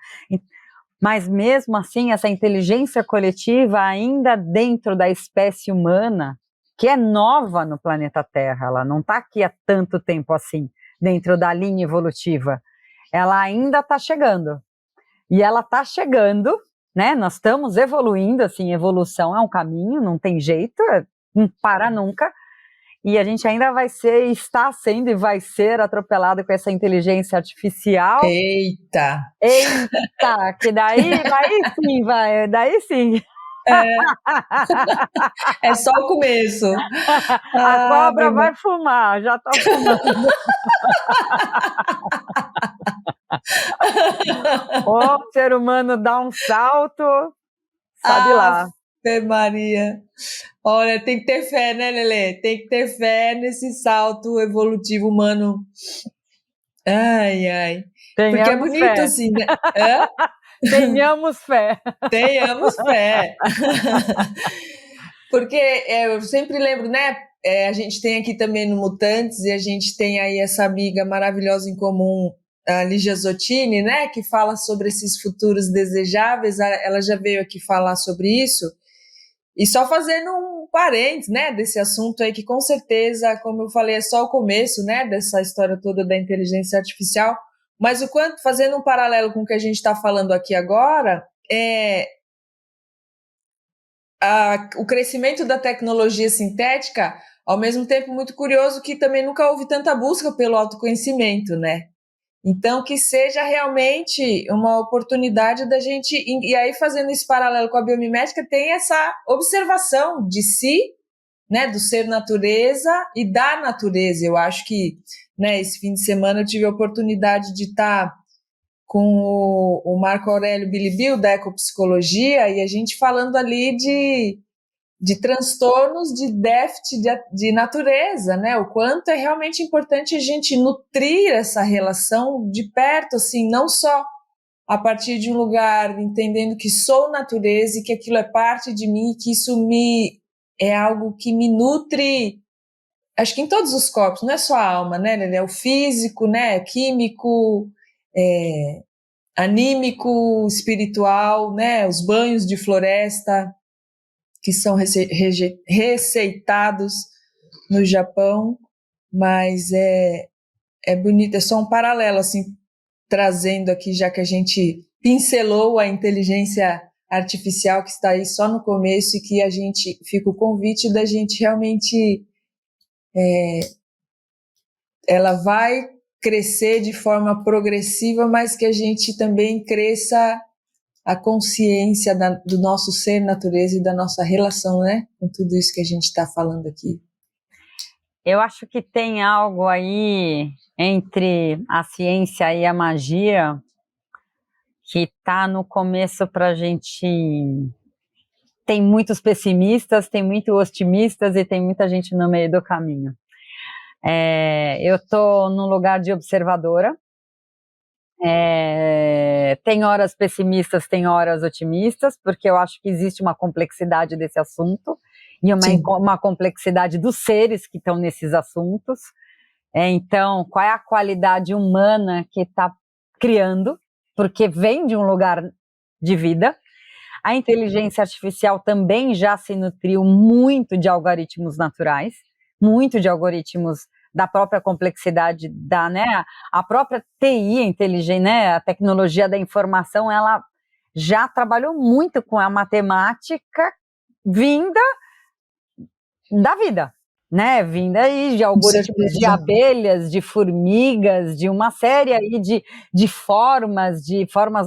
Mas mesmo assim, essa inteligência coletiva ainda dentro da espécie humana, que é nova no planeta Terra, ela não está aqui há tanto tempo assim, dentro da linha evolutiva, ela ainda está chegando. E ela está chegando, né? Nós estamos evoluindo, assim, evolução é um caminho, não tem jeito, não para nunca. E a gente ainda está sendo e vai ser atropelado com essa inteligência artificial. Eita, que daí sim, daí sim. É só o começo. A cobra vai fumar, já está fumando. O ser humano dá um salto, sabe lá. Ave Maria. Olha, tem que ter fé, né, Lelê? Tem que ter fé nesse salto evolutivo humano. Ai, ai. Tenhamos porque é bonito fé. assim, né? Tenhamos fé. Tenhamos fé. Porque eu sempre lembro, né? A gente tem aqui também no Mutantes, e a gente tem aí essa amiga maravilhosa em comum, a Lígia Zottini, né? Que fala sobre esses futuros desejáveis. Ela já veio aqui falar sobre isso. E só fazendo um parênteses, né, desse assunto aí, que com certeza, como eu falei, é só o começo, né, dessa história toda da inteligência artificial, mas o quanto, fazendo um paralelo com o que a gente está falando aqui agora, o crescimento da tecnologia sintética, ao mesmo tempo muito curioso que também nunca houve tanta busca pelo autoconhecimento, né? Então, que seja realmente uma oportunidade da gente, e aí fazendo esse paralelo com a biomimética, tem essa observação de si, né, do ser natureza e da natureza. Eu acho que, né, esse fim de semana eu tive a oportunidade de estar com o Marco Aurélio Bilibil, da Ecopsicologia, e a gente falando ali de transtornos de déficit de natureza, né? O quanto é realmente importante a gente nutrir essa relação de perto, assim, não só a partir de um lugar entendendo que sou natureza e que aquilo é parte de mim, que isso é algo que me nutre, acho que em todos os corpos, não é só a alma, né? É o físico, né? Químico, anímico, espiritual, né? Os banhos de floresta que são receitados no Japão, mas é bonito, é só um paralelo, assim, trazendo aqui, já que a gente pincelou a inteligência artificial que está aí só no começo e que a gente fica o convite da gente realmente ela vai crescer de forma progressiva, mas que a gente também cresça a consciência do nosso ser, natureza e da nossa relação, né, com tudo isso que a gente está falando aqui. Eu acho que tem algo aí entre a ciência e a magia que está no começo para a gente. Tem muitos pessimistas, tem muitos otimistas e tem muita gente no meio do caminho. Eu estou no lugar de observadora. Tem horas pessimistas, tem horas otimistas, porque eu acho que existe uma complexidade desse assunto e uma complexidade dos seres que estão nesses assuntos. Então, qual é a qualidade humana que está criando? Porque vem de um lugar de vida. A inteligência artificial também já se nutriu muito de algoritmos naturais, muito de algoritmos da própria complexidade a própria TI, inteligente, né, a tecnologia da informação, ela já trabalhou muito com a matemática vinda da vida, né, vinda aí de algoritmos de abelhas, de formigas, de uma série aí de formas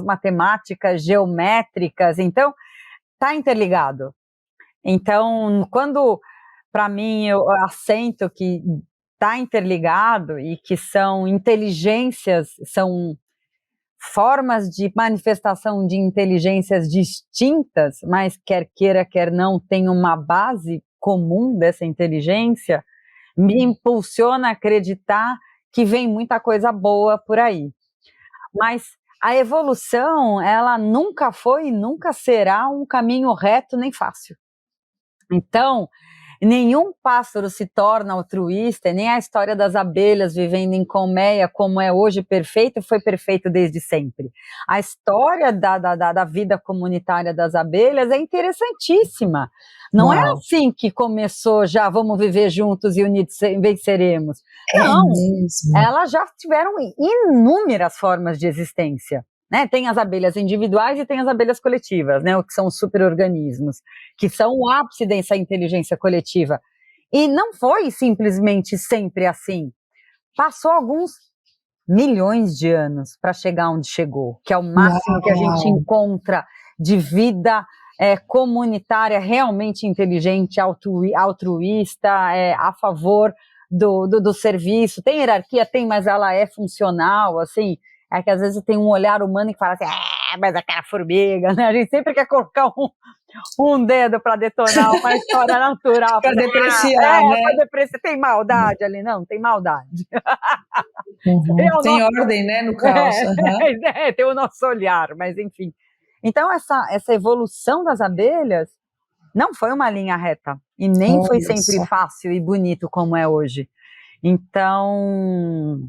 matemáticas, geométricas, então está interligado. Então, quando, para mim, eu assento que está interligado e que são inteligências, são formas de manifestação de inteligências distintas, mas quer queira, quer não, tem uma base comum dessa inteligência, me impulsiona a acreditar que vem muita coisa boa por aí. Mas a evolução, ela nunca foi e nunca será um caminho reto nem fácil. Então, nenhum pássaro se torna altruísta, nem a história das abelhas vivendo em colmeia, como é hoje perfeito, foi perfeito desde sempre. A história da vida comunitária das abelhas é interessantíssima. Não é assim que começou já, vamos viver juntos e unidos venceremos. Não, elas já tiveram inúmeras formas de existência. Né, tem as abelhas individuais e tem as abelhas coletivas, né, que são os superorganismos, que são o ápice dessa inteligência coletiva. E não foi simplesmente sempre assim. Passou alguns milhões de anos para chegar onde chegou, que é o máximo que a gente encontra de vida comunitária realmente inteligente, altruísta, a favor do serviço. Tem hierarquia, tem, mas ela é funcional, assim. É que às vezes tem um olhar humano que fala assim, mas aquela formiga, né? A gente sempre quer colocar um dedo para detonar uma história natural. Para depreciar, né? Para depreciar. Tem maldade ali? Não, tem maldade. Tem ordem, né, no caos. Tem o nosso olhar, mas enfim. Então, essa evolução das abelhas não foi uma linha reta. E nem foi sempre fácil e bonito como é hoje. Então...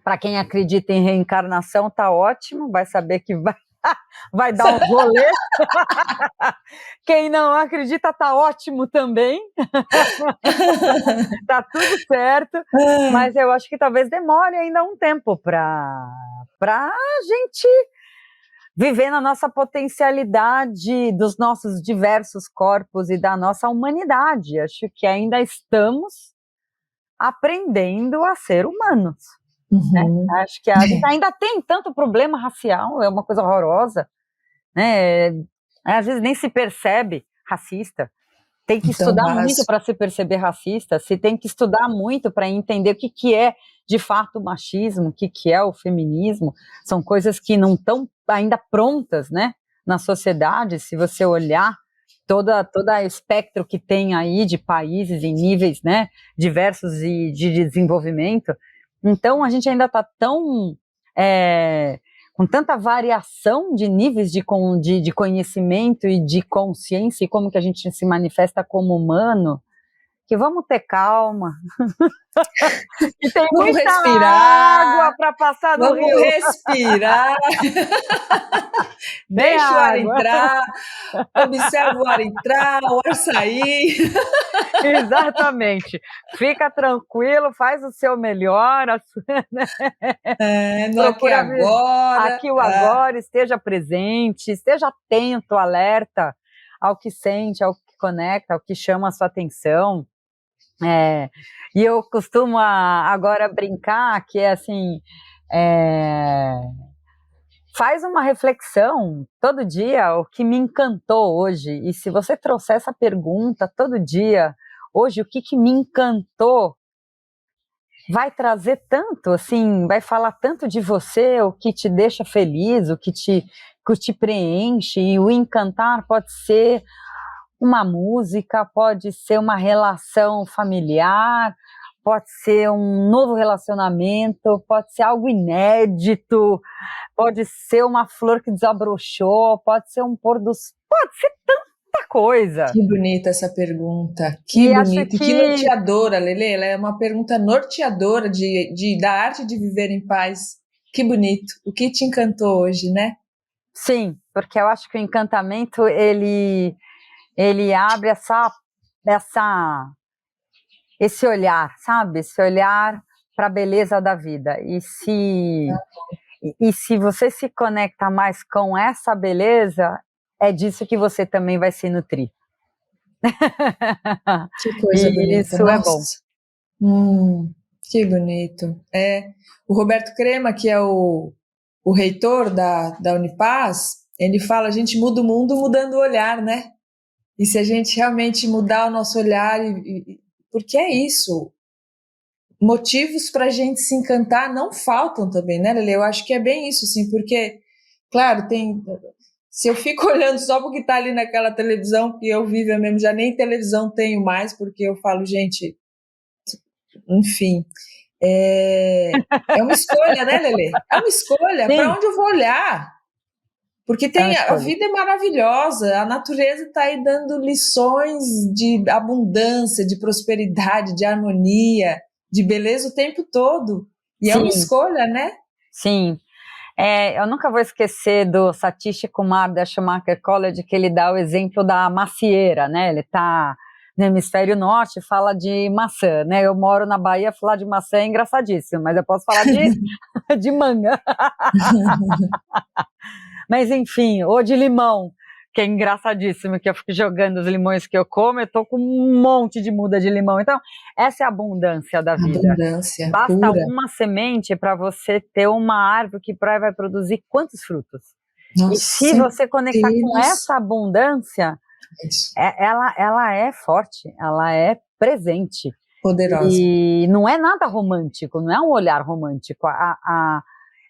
Para quem acredita em reencarnação, tá ótimo, vai saber que vai dar um rolê. Quem não acredita, tá ótimo também. Tá tudo certo, mas eu acho que talvez demore ainda um tempo para a gente viver na nossa potencialidade dos nossos diversos corpos e da nossa humanidade. Acho que ainda estamos aprendendo a ser humanos. Né? Acho que a gente ainda tem tanto problema racial, é uma coisa horrorosa, né? Às vezes nem se percebe racista. Tem que estudar muito para se perceber racista, se tem que estudar muito para entender o que é de fato o machismo, o que é o feminismo. São coisas que não estão ainda prontas, né, na sociedade. Se você olhar toda espectro que tem aí de países em níveis, né, diversos e de desenvolvimento. Então, a gente ainda está com tanta variação de níveis de conhecimento e de consciência e como que a gente se manifesta como humano, que vamos ter calma, que tem Vamos muita respirar, água para passar no vamos rio. respirar, Tem deixa o ar água. entrar, observa o ar entrar, o ar sair. Exatamente. Fica tranquilo, faz o seu melhor, No aqui e procura ver agora. aqui o agora, esteja presente, esteja atento, alerta ao que sente, ao que conecta, ao que chama a sua atenção. E eu costumo agora brincar que é assim, faz uma reflexão todo dia, o que me encantou hoje, e se você trouxer essa pergunta todo dia, hoje o que me encantou, vai trazer tanto, assim, vai falar tanto de você, o que te deixa feliz, o que te preenche, e o encantar pode ser uma música, pode ser uma relação familiar, pode ser um novo relacionamento, pode ser algo inédito, pode ser uma flor que desabrochou, pode ser um pôr do sol, pode ser tanta coisa. Que bonita essa pergunta, que bonita, e que norteadora, Lelê, ela é uma pergunta norteadora da arte de viver em paz. Que bonito, o que te encantou hoje, né? Sim, porque eu acho que o encantamento, ele abre esse olhar, sabe? Esse olhar para a beleza da vida. E se você se conecta mais com essa beleza, é disso que você também vai se nutrir. Que coisa bonita. Isso é bom. Que bonito. O Roberto Crema, que é o reitor da Unipaz, ele fala: a gente muda o mundo mudando o olhar, né? E se a gente realmente mudar o nosso olhar, porque é isso, motivos para a gente se encantar não faltam também, né, Lele? Eu acho que é bem isso, sim, porque, claro, se eu fico olhando só porque está ali naquela televisão, que eu vivo mesmo, já nem televisão tenho mais, porque eu falo, gente, enfim, é uma escolha, né, Lele? É uma escolha, para onde eu vou olhar? Porque a vida é maravilhosa, a natureza está aí dando lições de abundância, de prosperidade, de harmonia, de beleza o tempo todo. E é uma escolha, né? Sim. Eu nunca vou esquecer do Satish Kumar da Schumacher College, que ele dá o exemplo da macieira, né? Ele está no hemisfério norte, fala de maçã, né? Eu moro na Bahia, falar de maçã é engraçadíssimo, mas eu posso falar de manga. Mas enfim, ou de limão, que é engraçadíssimo, que eu fico jogando os limões que eu como, eu tô com um monte de muda de limão. Então, essa é a abundância da vida. Abundância Basta pura. uma semente para você ter uma árvore que vai produzir quantos frutos? Nossa, e se você conectar com essa abundância, ela é forte, ela é presente. Poderosa. E não é nada romântico, não é um olhar romântico.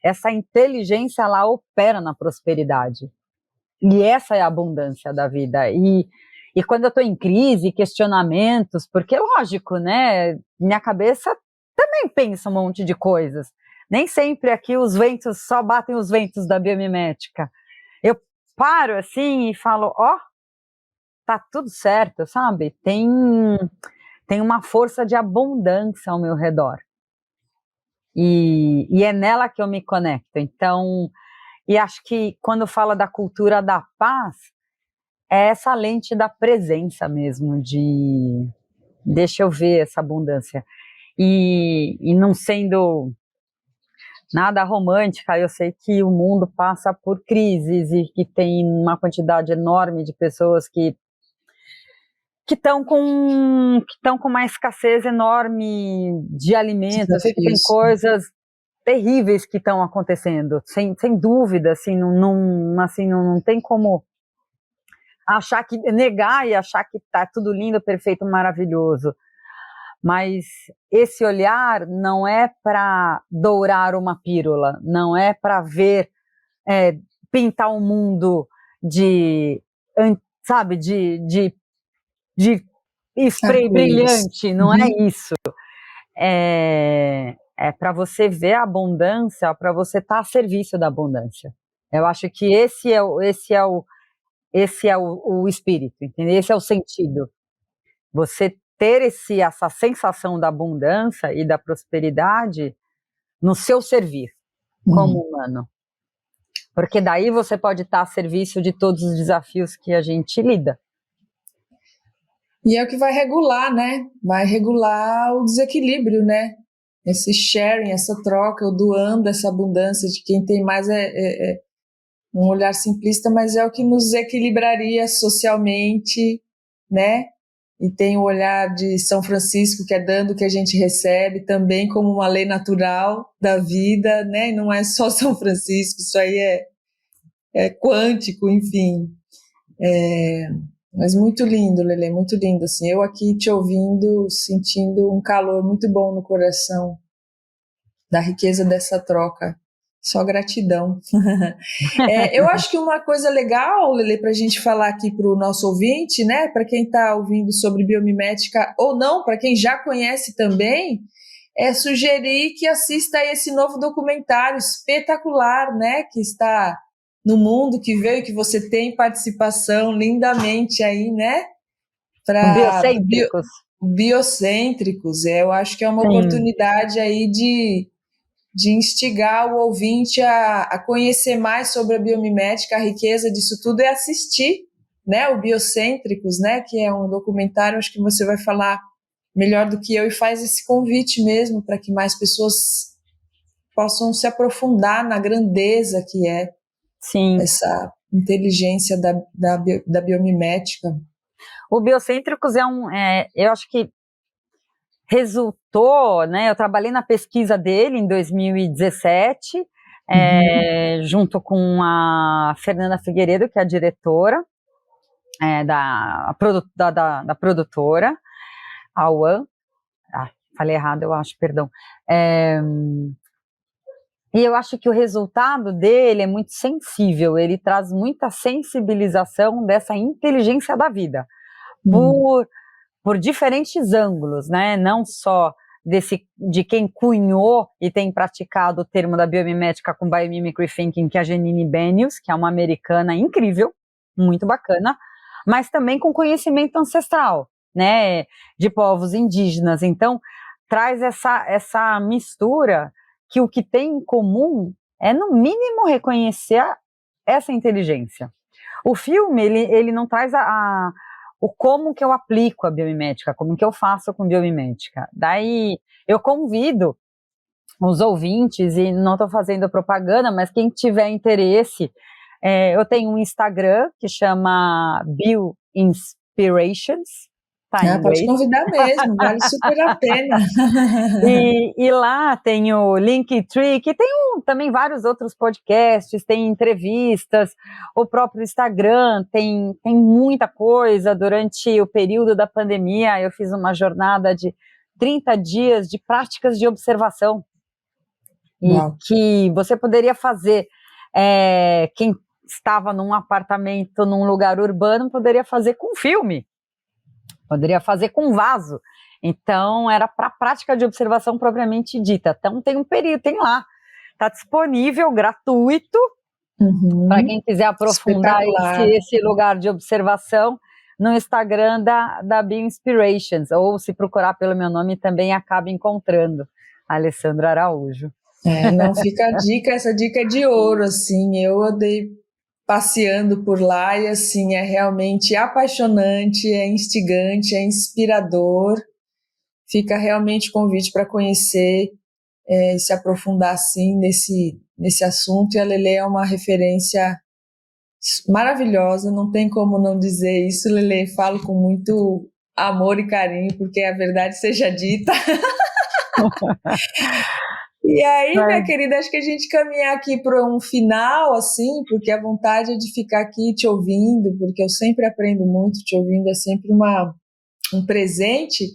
Essa inteligência, ela opera na prosperidade. E essa é a abundância da vida. E quando eu estou em crise, questionamentos, porque lógico, né? Minha cabeça também pensa um monte de coisas. Nem sempre aqui os ventos, só batem os ventos da biomimética. Eu paro assim e falo, tá tudo certo, sabe? Tem uma força de abundância ao meu redor. E é nela que eu me conecto. Então, e acho que quando fala da cultura da paz, é essa lente da presença mesmo, de deixa eu ver essa abundância. E não sendo nada romântica, eu sei que o mundo passa por crises e que tem uma quantidade enorme de pessoas que estão com uma escassez enorme de alimentos, que tem coisas terríveis que estão acontecendo, sem dúvida, assim, não tem como negar e achar que está tudo lindo, perfeito, maravilhoso. Mas esse olhar não é para dourar uma pílula, não é para ver, pintar um mundo de spray brilhante, não é isso. É para você ver a abundância, para você estar a serviço da abundância. Eu acho que esse é o espírito, entendeu? Esse é o sentido. Você ter essa sensação da abundância e da prosperidade no seu servir, como humano. Porque daí você pode estar a serviço de todos os desafios que a gente lida. E é o que vai regular, né? Vai regular o desequilíbrio, né? Esse sharing, essa troca, o doando, essa abundância de quem tem mais é um olhar simplista, mas é o que nos equilibraria socialmente, né? E tem o olhar de São Francisco, que é dando o que a gente recebe, também como uma lei natural da vida, né? E não é só São Francisco, isso aí é quântico, enfim. Mas muito lindo, Lelê, muito lindo, assim, eu aqui te ouvindo, sentindo um calor muito bom no coração, da riqueza dessa troca, só gratidão. Eu acho que uma coisa legal, Lelê, para a gente falar aqui para o nosso ouvinte, né, para quem está ouvindo sobre biomimética ou não, para quem já conhece também, é sugerir que assista a esse novo documentário espetacular, né, que está no mundo, que veio, que você tem participação lindamente aí, né? Para Biocêntricos. biocêntricos. Eu acho que é uma Sim. oportunidade aí de instigar o ouvinte a conhecer mais sobre a biomimética, a riqueza disso tudo é assistir, né? O Biocêntricos, né? Que é um documentário, acho que você vai falar melhor do que eu, e faz esse convite mesmo para que mais pessoas possam se aprofundar na grandeza que é Sim. essa inteligência da biomimética. O Biocêntricos eu acho que resultou, né? Eu trabalhei na pesquisa dele em 2017, junto com a Fernanda Figueiredo, que é a diretora da produtora, a UAN. Falei errado, eu acho, perdão. E eu acho que o resultado dele é muito sensível, ele traz muita sensibilização dessa inteligência da vida, por diferentes ângulos, né? Não só de quem cunhou e tem praticado o termo da biomimética com Biomimicry Thinking, que é a Janine Benyus, que é uma americana incrível, muito bacana, mas também com conhecimento ancestral, né? De povos indígenas. Então, traz essa mistura que o que tem em comum é, no mínimo, reconhecer essa inteligência. O filme, ele não traz o como que eu aplico a biomimética, como que eu faço com biomimética. Daí, eu convido os ouvintes, e não estou fazendo propaganda, mas quem tiver interesse, eu tenho um Instagram que chama BioInspirations, tá em inglês. Pode convidar mesmo, vale super a pena. E lá tem o Linktree, que tem também vários outros podcasts, tem entrevistas, o próprio Instagram tem muita coisa. Durante o período da pandemia, eu fiz uma jornada de 30 dias de práticas de observação, e que você poderia fazer, quem estava num apartamento, num lugar urbano, poderia fazer com filme, poderia fazer com vaso. Então, era para a prática de observação propriamente dita. Então, tem um período, tem lá, está disponível, gratuito, para quem quiser aprofundar esse lugar de observação, no Instagram da BioInspirations, ou se procurar pelo meu nome, também acaba encontrando, Alessandra Araújo. Não fica a dica, essa dica é de ouro, assim, eu andei passeando por lá e, assim, é realmente apaixonante, é instigante, é inspirador, fica realmente convite para conhecer e se aprofundar, assim, nesse assunto, e a Lelê é uma referência maravilhosa, não tem como não dizer isso, Lelê, falo com muito amor e carinho, porque a verdade seja dita. E aí, minha querida, acho que a gente caminhar aqui para um final, assim, porque a vontade é de ficar aqui te ouvindo, porque eu sempre aprendo muito, te ouvindo é sempre um presente,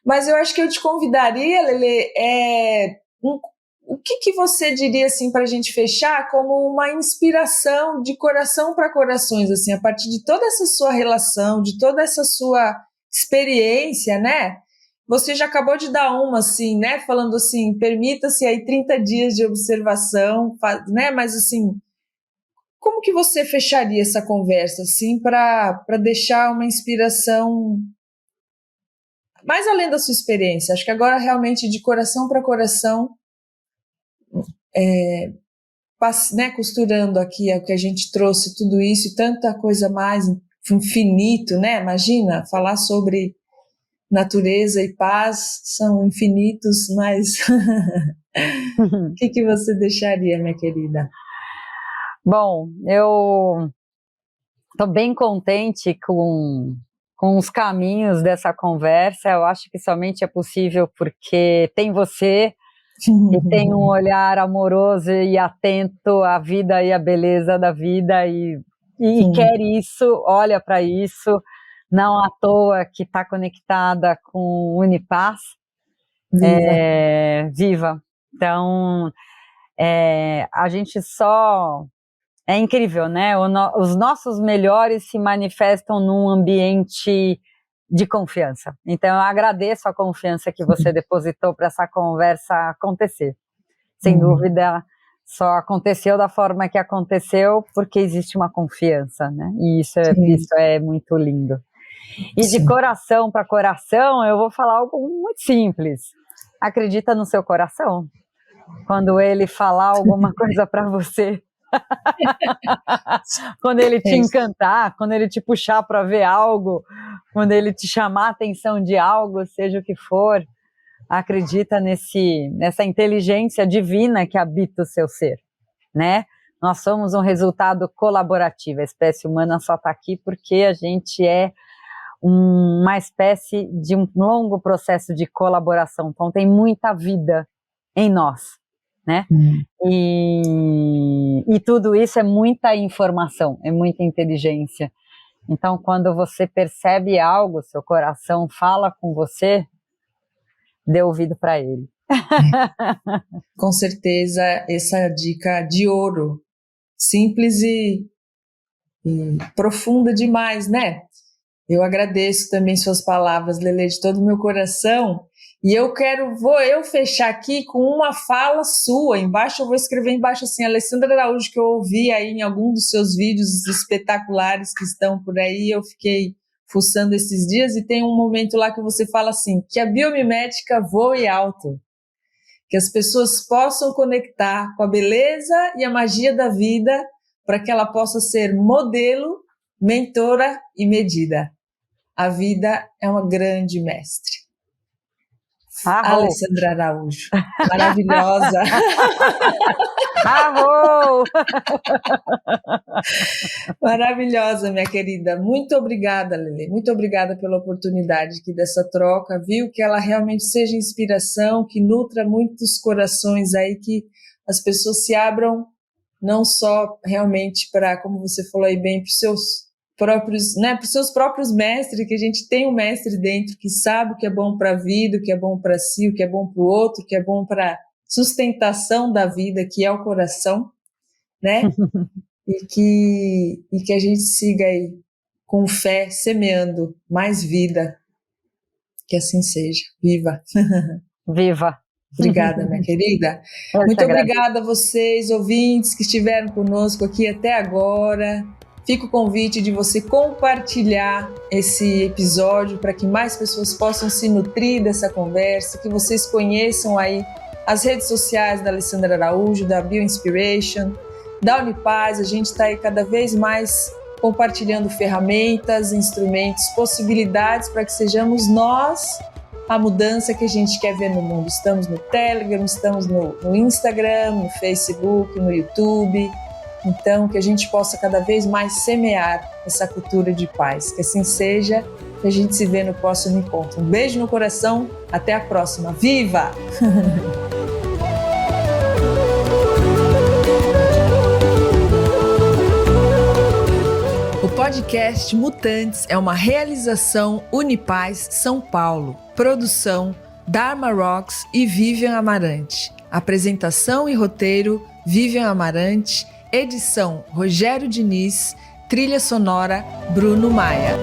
mas eu acho que eu te convidaria, Lelê, o que você diria, assim, para a gente fechar como uma inspiração de coração para corações, assim, a partir de toda essa sua relação, de toda essa sua experiência, né? Você já acabou de dar uma, assim, né? Falando assim, permita-se aí 30 dias de observação, né? Mas, assim, como que você fecharia essa conversa, assim, para deixar uma inspiração mais além da sua experiência, acho que agora realmente de coração para coração, né, costurando aqui o que a gente trouxe, tudo isso e tanta coisa mais infinito, né? Imagina, falar sobre natureza e paz são infinitos, mas o que você deixaria, minha querida? Bom, eu estou bem contente com os caminhos dessa conversa. Eu acho que somente é possível porque tem você e tem um olhar amoroso e atento à vida e à beleza da vida e quer isso, olha para isso, não à toa que está conectada com o Unipaz. Viva! Então, a gente só... É incrível, né? Os nossos melhores se manifestam num ambiente de confiança. Então, eu agradeço a confiança que você depositou para essa conversa acontecer. Sem dúvida, só aconteceu da forma que aconteceu porque existe uma confiança, né? E isso é muito lindo. E de coração para coração, eu vou falar algo muito simples. Acredita no seu coração. Quando ele falar alguma coisa para você, quando ele te encantar, quando ele te puxar para ver algo, quando ele te chamar a atenção de algo, seja o que for, acredita nessa inteligência divina que habita o seu ser, né? Nós somos um resultado colaborativo, a espécie humana só está aqui porque a gente é uma espécie de um longo processo de colaboração, então tem muita vida em nós, né? E tudo isso é muita informação, é muita inteligência. Então, quando você percebe algo, seu coração fala com você, dê ouvido para ele. Com certeza, essa dica de ouro, simples e profunda demais, né? Eu agradeço também suas palavras, Lelê, de todo o meu coração. E vou fechar aqui com uma fala sua. Embaixo, eu vou escrever embaixo assim, Alessandra Araújo, que eu ouvi aí em algum dos seus vídeos espetaculares que estão por aí. Eu fiquei fuçando esses dias e tem um momento lá que você fala assim, que a biomimética voe alto. Que as pessoas possam conectar com a beleza e a magia da vida para que ela possa ser modelo, mentora e medida. A vida é uma grande mestre. Alessandra Araújo, maravilhosa. Arrou! Maravilhosa, minha querida. Muito obrigada, Lelê. Muito obrigada pela oportunidade aqui dessa troca, viu? Que ela realmente seja inspiração, que nutra muitos corações aí, que as pessoas se abram não só realmente para, como você falou aí bem, para os seus próprios, né, para os seus próprios mestres, que a gente tem um mestre dentro que sabe o que é bom para a vida, o que é bom para si, o que é bom para o outro, o que é bom para sustentação da vida, que é o coração, né? e que a gente siga aí com fé, semeando mais vida. Que assim seja. Viva! Viva! Obrigada, minha querida. Muito obrigada a vocês, ouvintes, que estiveram conosco aqui até agora. Fica o convite de você compartilhar esse episódio para que mais pessoas possam se nutrir dessa conversa, que vocês conheçam aí as redes sociais da Alessandra Araújo, da BioInspiration, da Unipaz. A gente está aí cada vez mais compartilhando ferramentas, instrumentos, possibilidades para que sejamos nós a mudança que a gente quer ver no mundo. Estamos no Telegram, estamos no Instagram, no Facebook, no YouTube. Então, que a gente possa cada vez mais semear essa cultura de paz. Que assim seja, que a gente se vê no próximo encontro. Um beijo no coração, até a próxima. Viva! O podcast Mutantes é uma realização Unipaz São Paulo. Produção Dharma Rocks e Vivian Amarante. Apresentação e roteiro Vivian Amarante. Edição Rogério Diniz, trilha sonora Bruno Maia.